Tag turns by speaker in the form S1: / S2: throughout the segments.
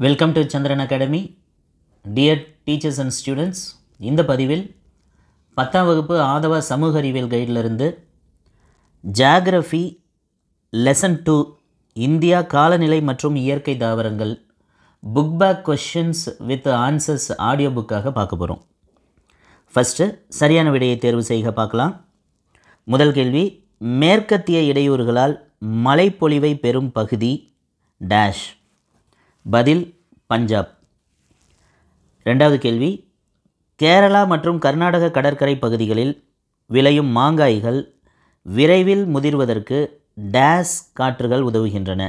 S1: Welcome to Chandran academy. Dear teachers and students, இந்த பதிவில் 10ஆம் வகுப்பு ஆதவ சமூக அறிவியல் கைடிலிருந்து ஜியாகிரஃபி லெசன் 2 இந்தியா காலநிலை மற்றும் இயற்கை தாவரங்கள் book back questions with answers audio புக்காக பார்க்க போகிறோம். ஃபஸ்ட்டு சரியான விடையை தேர்வு செய்க பார்க்கலாம். முதல் கேள்வி, மேற்கத்திய இடையூறுகளால் மழைப்பொழிவை பெறும் பகுதி டேஷ். பதில் பஞ்சாப். ரெண்டாவது கேள்வி, கேரளா மற்றும் கர்நாடக கடற்கரை பகுதிகளில் விளையும் மாங்காய்கள் விரைவில் முதிர்வதற்கு டேஸ் காற்றுகள் உதவுகின்றன.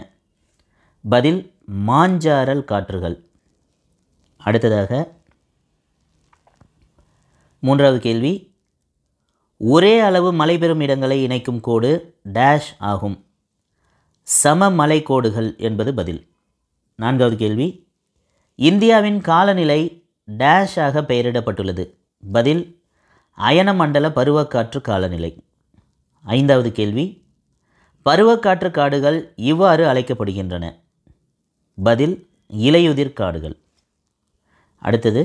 S1: பதில் மாஞ்சாரல் காற்றுகள். அடுத்ததாக மூன்றாவது கேள்வி, ஒரே அளவு மழை பெறும் இடங்களை இணைக்கும் கோடு டேஷ் ஆகும். சமமலை கோடுகள் என்பது பதில். நான்காவது கேள்வி, இந்தியாவின் காலநிலை டேஷ் ஆக பெயரிடப்பட்டுள்ளது. பதில் அயனமண்டல பருவக்காற்று காலநிலை. ஐந்தாவது கேள்வி, பருவக்காற்று காடுகள் இவ்வாறு அழைக்கப்படுகின்றன. பதில் இலையுதிர் காடுகள். அடுத்தது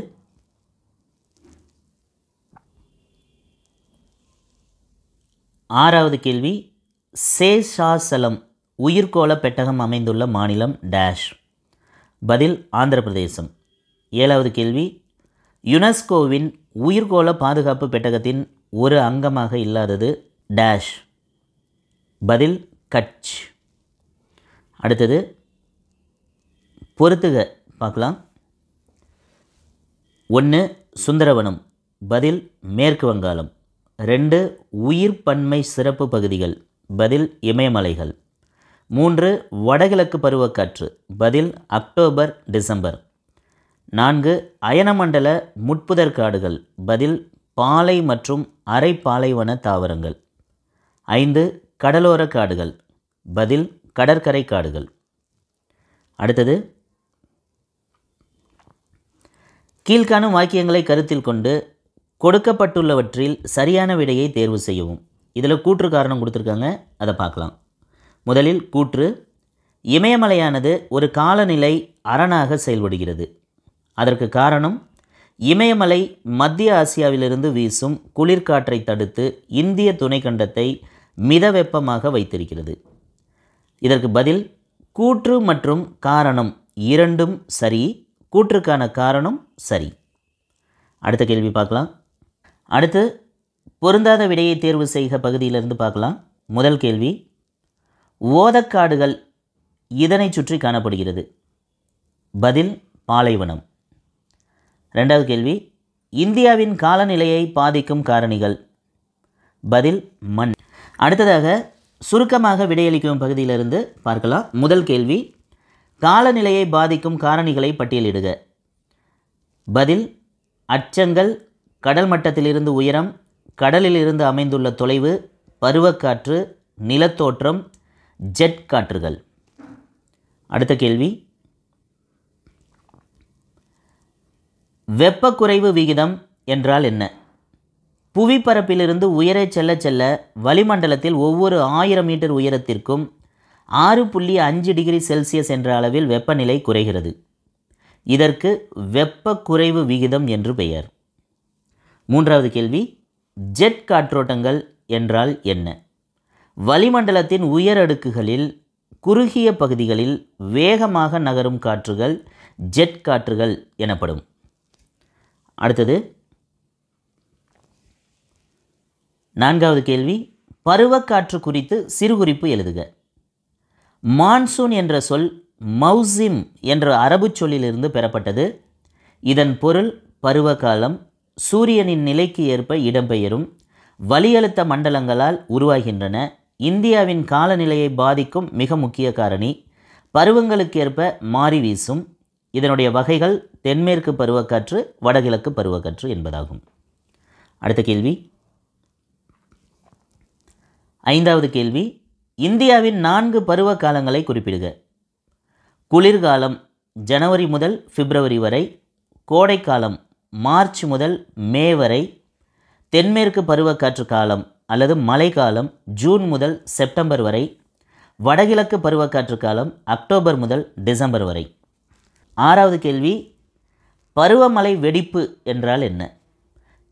S1: ஆறாவது கேள்வி, சேஷாசலம் உயிர்கோள பெட்டகம் அமைந்துள்ள மாநிலம் டேஷ். பதில் ஆந்திர பிரதேசம். ஏழாவது கேள்வி, யுனெஸ்கோவின் உயிர்கோள பாதுகாப்பு பெட்டகத்தின் ஒரு அங்கமாக இல்லாதது டேஷ். பதில் கட்ச். அடுத்தது பொறுத்துக பார்க்கலாம். 1 சுந்தரவனம். பதில் மேற்கு வங்காளம். 2 உயிர் பன்மை சிறப்பு பகுதிகள். பதில் இமயமலைகள். 3 வடகிழக்கு பருவக்காற்று. பதில் அக்டோபர் டிசம்பர். 4 அயனமண்டல முட்புதர் காடுகள். பதில் பாலை மற்றும் அரை பாலைவன தாவரங்கள். 5 கடலோர காடுகள். பதில் கடற்கரை காடுகள். அடுத்தது கீழ்காணும் வாக்கியங்களை கருத்தில் கொண்டு கொடுக்கப்பட்டுள்ளவற்றில் சரியான விடையை தேர்வு செய்யவும். இதில் கூற்று காரணம் கொடுத்துருக்காங்க, அதை பார்க்கலாம். முதலில் கூற்று, இமயமலையானது ஒரு காலநிலை அரணாக செயல்படுகிறது. அதற்கு காரணம், இமயமலை மத்திய ஆசியாவிலிருந்து வீசும் குளிர்காற்றை தடுத்து இந்திய துணைக்கண்டத்தை மிதவெப்பமாக வைத்திருக்கிறது. இதற்கு பதில் கூற்று மற்றும் காரணம் இரண்டும் சரி. கூற்றுக்கான காரணம் சரி. அடுத்த கேள்வி பார்க்கலாம். அடுத்து பொருந்தாத விடையை தேர்வு செய்க பகுதியிலிருந்து பார்க்கலாம். முதல் கேள்வி, ஓதக்காடுகள் இதனை சுற்றி காணப்படுகிறது. பதில் பாலைவனம். ரெண்டாவது கேள்வி, இந்தியாவின் காலநிலையை பாதிக்கும் காரணிகள். பதில் மண். அடுத்ததாக சுருக்கமாக விடையளிக்கும் பகுதியிலிருந்து பார்க்கலாம். முதல் கேள்வி, காலநிலையை பாதிக்கும் காரணிகளை பட்டியலிடுக. பதில் அச்சங்கள், கடல் மட்டத்திலிருந்து உயரம், கடலிலிருந்து அமைந்துள்ள தொலைவு, பருவக்காற்று, நிலத்தோற்றம், ஜெட் காற்றுகள். அடுத்த கேள்வி, வெப்பக்குறைவு விகிதம் என்றால் என்ன? புவிப்பரப்பிலிருந்து உயரே செல்ல செல்ல வளிமண்டலத்தில் ஒவ்வொரு 1000 மீட்டர் உயரத்திற்கும் 6.5 டிகிரி செல்சியஸ் என்ற அளவில் வெப்பநிலை குறைகிறது. இதற்கு வெப்பக்குறைவு விகிதம் என்று பெயர். மூன்றாவது கேள்வி, ஜெட் காற்றோட்டங்கள் என்றால் என்ன? வளிமண்டலத்தின் உயர் அடுக்குகளில் குறுகிய பகுதிகளில் வேகமாக நகரும் காற்றுகள் ஜெட் காற்றுகள் எனப்படும். அடுத்தது நான்காவது கேள்வி, பருவக்காற்று குறித்து சிறுகுறிப்பு எழுதுக. மான்சூன் என்ற சொல் மௌசிம் என்ற அரபு சொல்லிலிருந்து பெறப்பட்டது. இதன் பொருள் பருவகாலம், சூரியனின் நிலைக்கு ஏற்ப இடம்பெயரும் வளியழுத்த மண்டலங்களால் உருவாகின்றன. இந்தியாவின் காலநிலையை பாதிக்கும் மிக முக்கிய காரணி, பருவங்களுக்கேற்ப மாறி வீசும். இதனுடைய வகைகள் தென்மேற்கு பருவக்காற்று, வடகிழக்கு பருவக்காற்று என்பதாகும். அடுத்த கேள்வி, ஐந்தாவது கேள்வி, இந்தியாவின் 4 பருவ காலங்களை குறிப்பிடுக. குளிர்காலம் ஜனவரி முதல் பிப்ரவரி வரை, கோடைக்காலம் மார்ச் முதல் மே வரை, தென்மேற்கு பருவக்காற்று காலம் அல்லது மழைக்காலம் ஜூன் முதல் செப்டம்பர் வரை, வடகிழக்கு பருவக்காற்று காலம் அக்டோபர் முதல் டிசம்பர் வரை. ஆறாவது கேள்வி, பருவமழை வெடிப்பு என்றால் என்ன?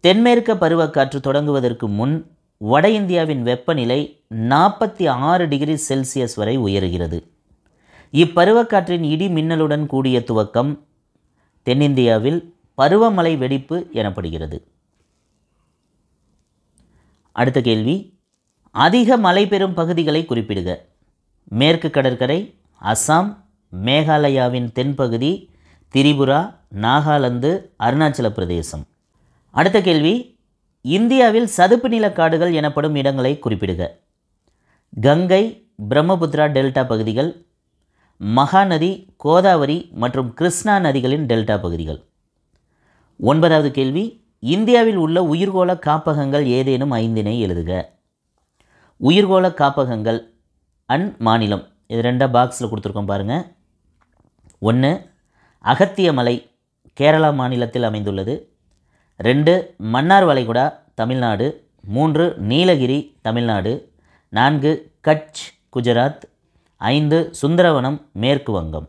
S1: தென்மேற்கு பருவக்காற்று தொடங்குவதற்கு முன் வட இந்தியாவின் வெப்பநிலை 46 டிகிரி செல்சியஸ் வரை உயர்கிறது. இப்பருவக்காற்றின் இடி மின்னலுடன் கூடிய துவக்கம் தென்னிந்தியாவில் பருவமழை வெடிப்பு எனப்படுகிறது. அடுத்த கேள்வி, அதிக மழை பெறும் பகுதிகளை குறிப்பிடுக. மேற்கு கடற்கரை, அஸ்ஸாம், மேகாலயாவின் தென்பகுதி, திரிபுரா, நாகாலாந்து, அருணாச்சல பிரதேசம். அடுத்த கேள்வி, இந்தியாவில் சதுப்பு நிலக்காடுகள் எனப்படும் இடங்களை குறிப்பிடுக. கங்கை, பிரம்மபுத்திரா டெல்டா பகுதிகள், மகாநதி, கோதாவரி மற்றும் கிருஷ்ணா நதிகளின் டெல்டா பகுதிகள். 9வது கேள்வி, இந்தியாவில் உள்ள உயிர்கோள காப்பகங்கள் ஏதேனும் 5 எழுதுக. உயிர்கோள காப்பகங்கள் அண்ட் மாநிலம், இது 2 பாக்ஸில் கொடுத்துருக்கோம் பாருங்கள். 1 அகத்திய மலை, கேரளா மாநிலத்தில் அமைந்துள்ளது. 2 மன்னார் வளைகுடா, தமிழ்நாடு. 3 நீலகிரி, தமிழ்நாடு. 4 கட்ச், குஜராத். 5 சுந்தரவனம், மேற்கு வங்கம்.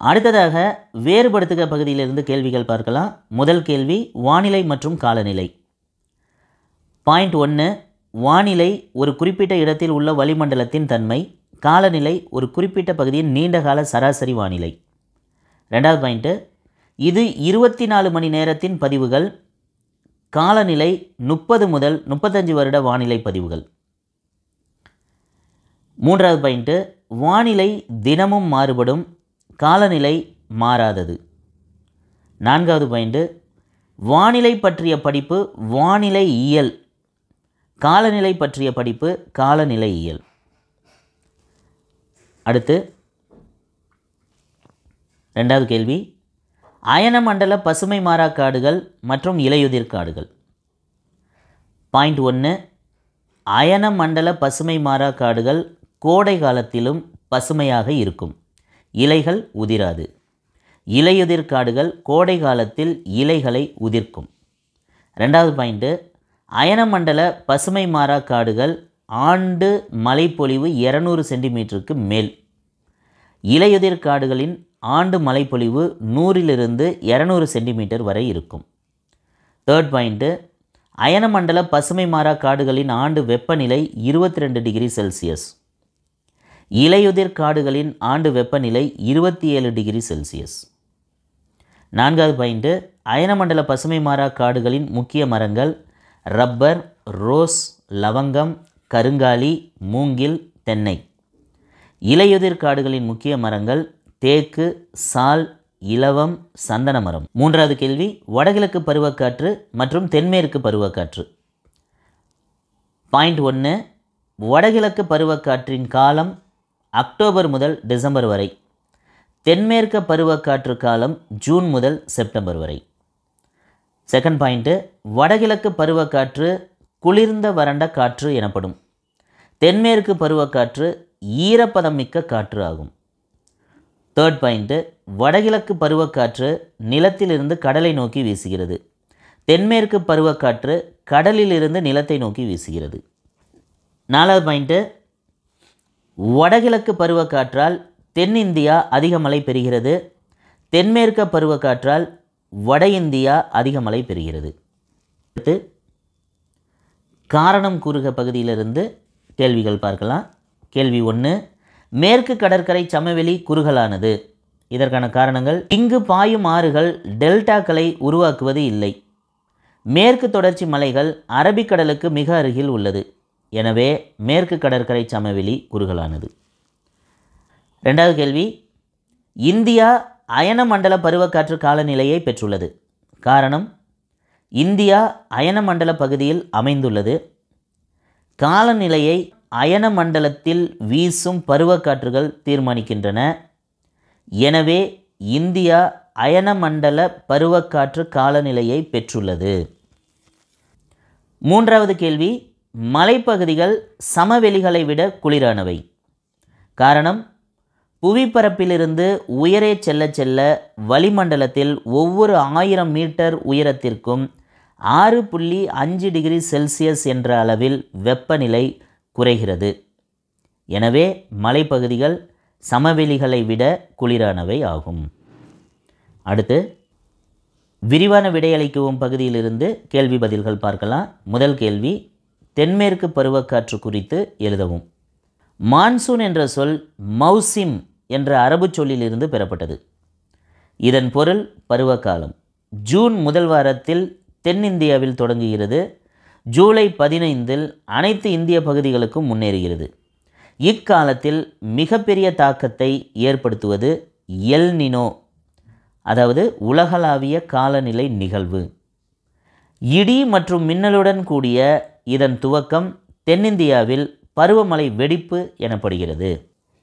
S1: அடுத்ததாக வேறுபடுத்துக பகுதியிலிருந்து கேள்விகள் பார்க்கலாம். முதல் கேள்வி, வானிலை மற்றும் காலநிலை. பாயிண்ட் 1, வானிலை ஒரு குறிப்பிட்ட இடத்தில் உள்ள வளிமண்டலத்தின் தன்மை. காலநிலை ஒரு குறிப்பிட்ட பகுதியின் நீண்டகால சராசரி வானிலை. 2வது பாயிண்ட்டு, இது 24 மணி நேரத்தின் பதிவுகள். காலநிலை 30 முதல் 35 வருட வானிலை பதிவுகள். 3வது பாயிண்ட்டு, வானிலை தினமும் மாறுபடும், காலநிலை மாறாதது. 4வது பாயிண்ட்டு, வானிலை பற்றிய படிப்பு வானிலை இயல், காலநிலை பற்றிய படிப்பு காலநிலை இயல். அடுத்து 2வது கேள்வி, அயனமண்டல பசுமை மாறா காடுகள் மற்றும் இலையுதிர் காடுகள். பாயிண்ட் 1, அயனமண்டல பசுமை மாறா காடுகள் கோடை காலத்திலும் பசுமையாக இருக்கும், இலைகள் உதிராது. இலையுதிர் காடுகள் கோடை காலத்தில் இலைகளை உதிர்க்கும். 2வது பாயிண்ட்டு, அயனமண்டல பசுமை மாறா காடுகள் ஆண்டு மழைப்பொழிவு 200 சென்டிமீட்டருக்கு மேல். இலையுதிர் காடுகளின் ஆண்டு மழைப்பொழிவு 100 to 200 சென்டிமீட்டர் வரை இருக்கும். 3rd பாயிண்ட்டு, அயனமண்டல பசுமை மாறா காடுகளின் ஆண்டு வெப்பநிலை 22 டிகிரி செல்சியஸ். இலையுதிர் காடுகளின் ஆண்டு வெப்பநிலை 27 டிகிரி செல்சியஸ். 4வது பாயிண்ட்டு, அயனமண்டல பசுமை மாறா காடுகளின் முக்கிய மரங்கள் ரப்பர், ரோஸ், லவங்கம், கருங்காலி, மூங்கில், தென்னை. இலையுதிர் காடுகளின் முக்கிய மரங்கள் தேக்கு, சால், இலவம், சந்தன மரம். 3வது கேள்வி, வடகிழக்கு பருவக்காற்று மற்றும் தென்மேற்கு பருவக்காற்று. பாயிண்ட் 1, வடகிழக்கு பருவக்காற்றின் காலம் அக்டோபர் முதல் டிசம்பர் வரை. தென்மேற்கு பருவக்காற்று காலம் ஜூன் முதல் செப்டம்பர் வரை. 2nd பாயிண்ட்டு, வடகிழக்கு பருவக்காற்று குளிர்ந்த வறண்ட காற்று எனப்படும். தென்மேற்கு பருவக்காற்று ஈரப்பதம் மிக்க காற்று ஆகும். 3rd பாயிண்ட்டு, வடகிழக்கு பருவக்காற்று நிலத்திலிருந்து கடலை நோக்கி வீசுகிறது. தென்மேற்கு பருவக்காற்று கடலிலிருந்து நிலத்தை நோக்கி வீசுகிறது. 4வது பாயிண்ட்டு, வடகிழக்கு பருவக்காற்றால் தென்னிந்தியா அதிக மழை பெறுகிறது. தென்மேற்கு பருவக்காற்றால் வட இந்தியா அதிக மழை பெறுகிறது. அடுத்து காரணம் கூறுக பகுதியிலிருந்து கேள்விகள் பார்க்கலாம். கேள்வி 1, மேற்கு கடற்கரை சமவெளி குறுகலானது. இதற்கான காரணங்கள், இங்கு பாயும் ஆறுகள் டெல்டாக்களை உருவாக்குவது இல்லை. மேற்கு தொடர்ச்சி மலைகள் அரபிக்கடலுக்கு மிக அருகில் உள்ளது. எனவே மேற்கு கடற்கரை சமவெளி குறுகலானது. 2வது கேள்வி, இந்தியா அயனமண்டல பருவக்காற்று காலநிலையை பெற்றுள்ளது. காரணம், இந்தியா அயனமண்டல பகுதியில் அமைந்துள்ளது. காலநிலையை அயனமண்டலத்தில் வீசும் பருவக்காற்றுகள் தீர்மானிக்கின்றன. எனவே இந்தியா அயனமண்டல பருவக்காற்று காலநிலையை பெற்றுள்ளது. 3வது கேள்வி, மலைப்பகுதிகள் சமவெளிகளை விட குளிரானவை. காரணம், புவிப்பரப்பிலிருந்து உயரே செல்ல செல்ல வளிமண்டலத்தில் ஒவ்வொரு 1000 மீட்டர் உயரத்திற்கும் 6.5 டிகிரி செல்சியஸ் என்ற அளவில் வெப்பநிலை குறைகிறது. எனவே மலைப்பகுதிகள் சமவெளிகளை விட குளிரானவை ஆகும். அடுத்து விரிவான விடையளிக்கவும் பகுதியிலிருந்து கேள்வி பதில்கள் பார்க்கலாம். முதல் கேள்வி, தென்மேற்கு பருவக்காற்று குறித்து எழுதவும். மான்சூன் என்ற சொல் மௌசிம் என்ற அரபு சொல்லிலிருந்து பெறப்பட்டது. இதன் பொருள் பருவகாலம். ஜூன் முதல் வாரத்தில் தென்னிந்தியாவில் தொடங்குகிறது. ஜூலை 15 அனைத்து இந்திய பகுதிகளுக்கும் முன்னேறுகிறது. இக்காலத்தில் மிகப்பெரிய தாக்கத்தை ஏற்படுத்துவது எல் நினோ, அதாவது உலகளாவிய காலநிலை நிகழ்வு. இடி மற்றும் மின்னலுடன் கூடிய இதன் துவக்கம் தென்னிந்தியாவில் பருவமழை வெடிப்பு எனப்படுகிறது.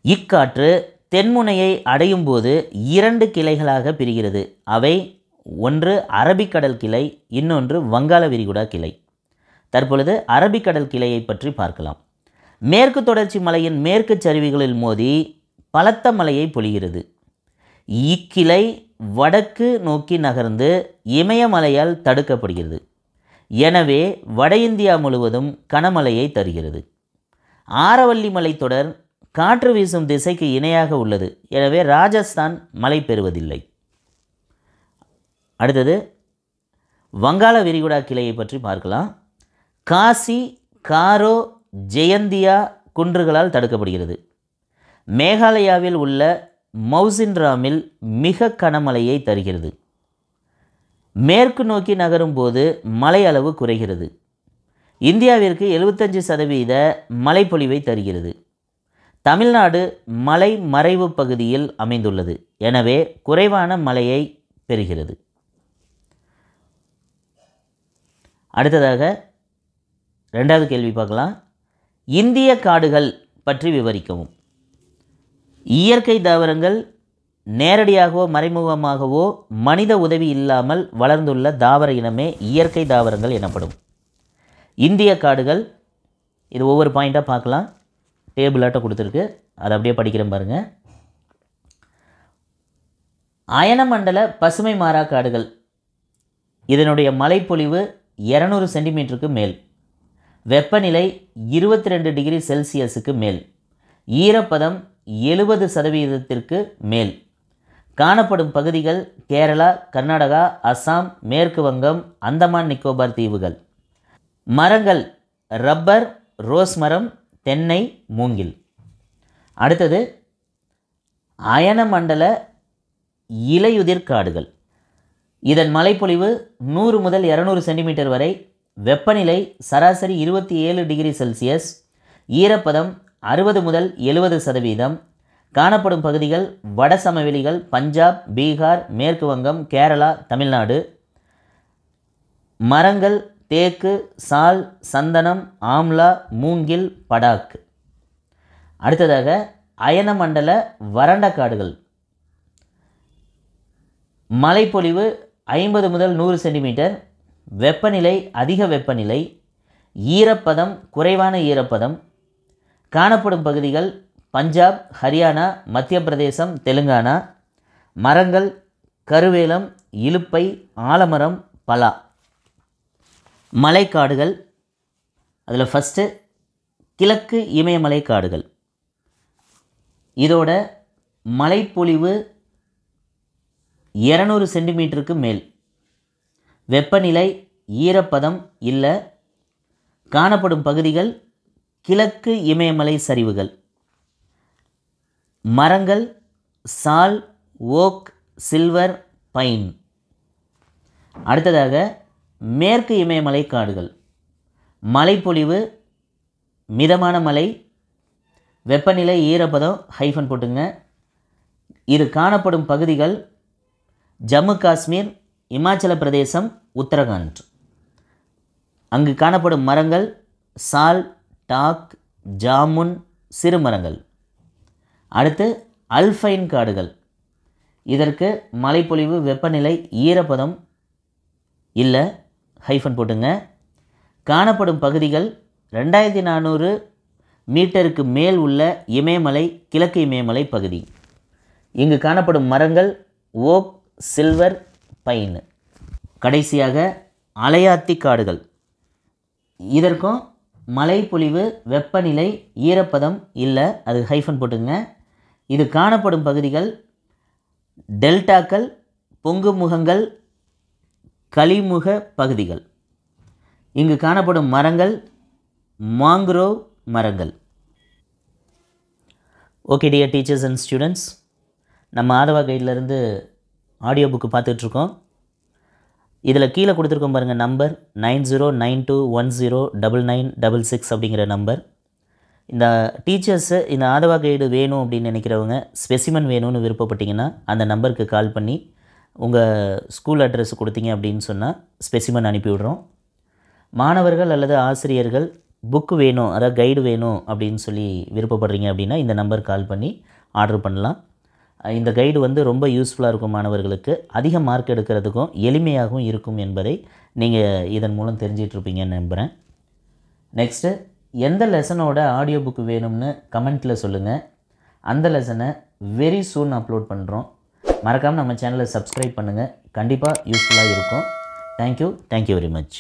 S1: இக்காற்று தென்முனையை அடையும் போது 2 கிளைகளாக பிரிகிறது. அவை ஒன்று அரபிக்கடல் கிளை, இன்னொன்று வங்காள விரிகுடா கிளை. தற்பொழுது அரபிக்கடல் கிளையை பற்றி பார்க்கலாம். மேற்கு தொடர்ச்சி மலையின் மேற்கு சரிவுகளில் மோதி பலத்த மழையை பொழிகிறது. இக்கிளை வடக்கு நோக்கி நகர்ந்து இமயமலையால் தடுக்கப்படுகிறது. எனவே வட இந்தியா முழுவதும் கனமழையை தருகிறது. ஆரவல்லி மலைத்தொடர் காற்று வீசும் திசைக்கு இணையாக உள்ளது. எனவே ராஜஸ்தான் மழை பெறுவதில்லை. அடுத்தது வங்காள விரிகுடா கிளையை பற்றி பார்க்கலாம். காசி, காரோ, ஜெயந்தியா குன்றுகளால் தடுக்கப்படுகிறது. மேகாலயாவில் உள்ள மௌசின்ராமில் மிக கனமழையை தருகிறது. மேற்கு நோக்கி நகரும் போது மழை அளவு குறைகிறது. இந்தியாவிற்கு 75% மழைப்பொழிவை தருகிறது. தமிழ்நாடு மலை மறைவு பகுதியில் அமைந்துள்ளது. எனவே குறைவான மழையை பெறுகிறது. அடுத்ததாக 2வது கேள்வி பார்க்கலாம். இந்திய காடுகள் பற்றி விவரிக்கவும். இயற்கை தாவரங்கள் நேரடியாகவோ மறைமுகமாகவோ மனித உதவி இல்லாமல் வளர்ந்துள்ள தாவர இனமே இயற்கை தாவரங்கள் எனப்படும். இந்திய காடுகள், இது ஒவ்வொரு பாயிண்ட்டாக பார்க்கலாம். டேபிளாட்ட கொடுத்துருக்கு, அதை அப்படியே படிக்கிறேன் பாருங்கள். அயனமண்டல பசுமை மாறா காடுகள். இதனுடைய மழைப்பொழிவு 200 சென்டிமீட்டருக்கு மேல். வெப்பநிலை 22 டிகிரி செல்சியஸுக்கு மேல். ஈரப்பதம் 70% மேல். காணப்படும் பகுதிகள் கேரளா, கர்நாடகா, அஸ்ஸாம், மேற்கு வங்கம், அந்தமான் நிக்கோபார் தீவுகள். மரங்கள் ரப்பர், ரோஸ் மரம், தென்னை, மூங்கில். அடுத்தது அயனமண்டல இலையுதிர் காடுகள். இதன் மழைப்பொழிவு 100 முதல் 200 சென்டிமீட்டர் வரை. வெப்பநிலை சராசரி 27 டிகிரி செல்சியஸ். ஈரப்பதம் 60 முதல் 70%. காணப்படும் பகுதிகள் வட சமவெளிகள், பஞ்சாப், பீகார், மேற்கு வங்கம், கேரளா, தமிழ்நாடு. மரங்கள் தேக்கு, சால், சந்தனம், ஆம்லா, மூங்கில், படாக். அடுத்ததாக அயனமண்டல வறண்ட காடுகள். மழைப்பொழிவு 50 முதல் 100 சென்டிமீட்டர். வெப்பநிலை அதிக வெப்பநிலை. ஈரப்பதம் குறைவான ஈரப்பதம். காணப்படும் பகுதிகள் பஞ்சாப், ஹரியானா, மத்திய பிரதேசம், தெலுங்கானா. மரங்கள் கருவேலம், இலுப்பை, ஆலமரம், பலா. மலைக்காடுகள், அதில் ஃபஸ்ட்டு கிழக்கு இமயமலை காடுகள். இதோட மழைப்பொழிவு 200 சென்டிமீட்டருக்கு மேல். வெப்பநிலை ஈரப்பதம் இல்லை. காணப்படும் பகுதிகள் கிழக்கு இமயமலை சரிவுகள். மரங்கள் சால், ஓக், சில்வர், பைன். அடுத்ததாக மேற்கு இமயமலை காடுகள். மழைப்பொழிவு மிதமான மழை. வெப்பநிலை ஈரப்பதம் ஹைஃபன் போட்டுங்க. இது காணப்படும் பகுதிகள் ஜம்மு காஷ்மீர், இமாச்சல பிரதேசம், உத்தரகாண்ட். அங்கு காணப்படும் மரங்கள் சால், டாக், ஜாமுன், சிறு மரங்கள். அடுத்து அல்பைன் காடுகள். இதற்கு மழைப்பொழிவு, வெப்பநிலை, ஈரப்பதம் இல்லை, ஹைஃபன் போட்டுங்க. காணப்படும் பகுதிகள் 2400 மீட்டருக்கு மேல் உள்ள இமயமலை, கிழக்கு இமயமலை பகுதி. இங்கு காணப்படும் மரங்கள் ஓக், சில்வர், பைன். கடைசியாக அலையாத்தி காடுகள். இதற்கும் மழைப்பொழிவு, வெப்பநிலை, ஈரப்பதம் இல்லை, அது ஹைஃபன் போட்டுங்க. இது காணப்படும் பகுதிகள் டெல்டாக்கள், பொங்கு முகங்கள், கலிமுக பகுதிகள். இங்கு காணப்படும் மரங்கள் மாங்குரோவ் மரங்கள். Okay dear teachers and students, நம்ம ஆதவா கைட்லேருந்து ஆடியோ புக்கு பார்த்துட்ருக்கோம். இதில் கீழே கொடுத்துருக்கோம் பாருங்கள் நம்பர் 9092109966 அப்படிங்கிற நம்பர். இந்த டீச்சர்ஸு இந்த ஆதவா கைடு வேணும் அப்படின்னு நினைக்கிறவங்க, ஸ்பெசிமன் வேணும்னு விருப்பப்பட்டிங்கன்னா அந்த நம்பருக்கு கால் பண்ணி உங்கள் ஸ்கூல் அட்ரஸ் கொடுத்தீங்க அப்படின்னு சொன்னால் ஸ்பெசிமன் அனுப்பிவிடுறோம். மாணவர்கள் அல்லது ஆசிரியர்கள் புக்கு வேணும், அதாவது கைடு வேணும் அப்படின்னு சொல்லி விருப்பப்படுறீங்க அப்படின்னா இந்த நம்பர் கால் பண்ணி ஆர்டர் பண்ணலாம். இந்த கைடு வந்து ரொம்ப யூஸ்ஃபுல்லாக இருக்கும் மாணவர்களுக்கு, அதிக மார்க் எடுக்கிறதுக்கும் எளிமையாகவும் இருக்கும் என்பதை நீங்கள் இதன் மூலம் தெரிஞ்சிட்ருப்பீங்கன்னு நம்புகிறேன். நெக்ஸ்ட்டு, எந்த லெசனோட ஆடியோ புக்கு வேணும்னு கமெண்ட்டில் சொல்லுங்கள். அந்த லெசனை வெரி சூன் அப்லோட் பண்ணுறோம். மறக்காமல் நம்ம சேனலை சப்ஸ்கிரைப் பண்ணுங்கள். கண்டிப்பாக யூஸ்ஃபுல்லாக இருக்கும். Thank you very much.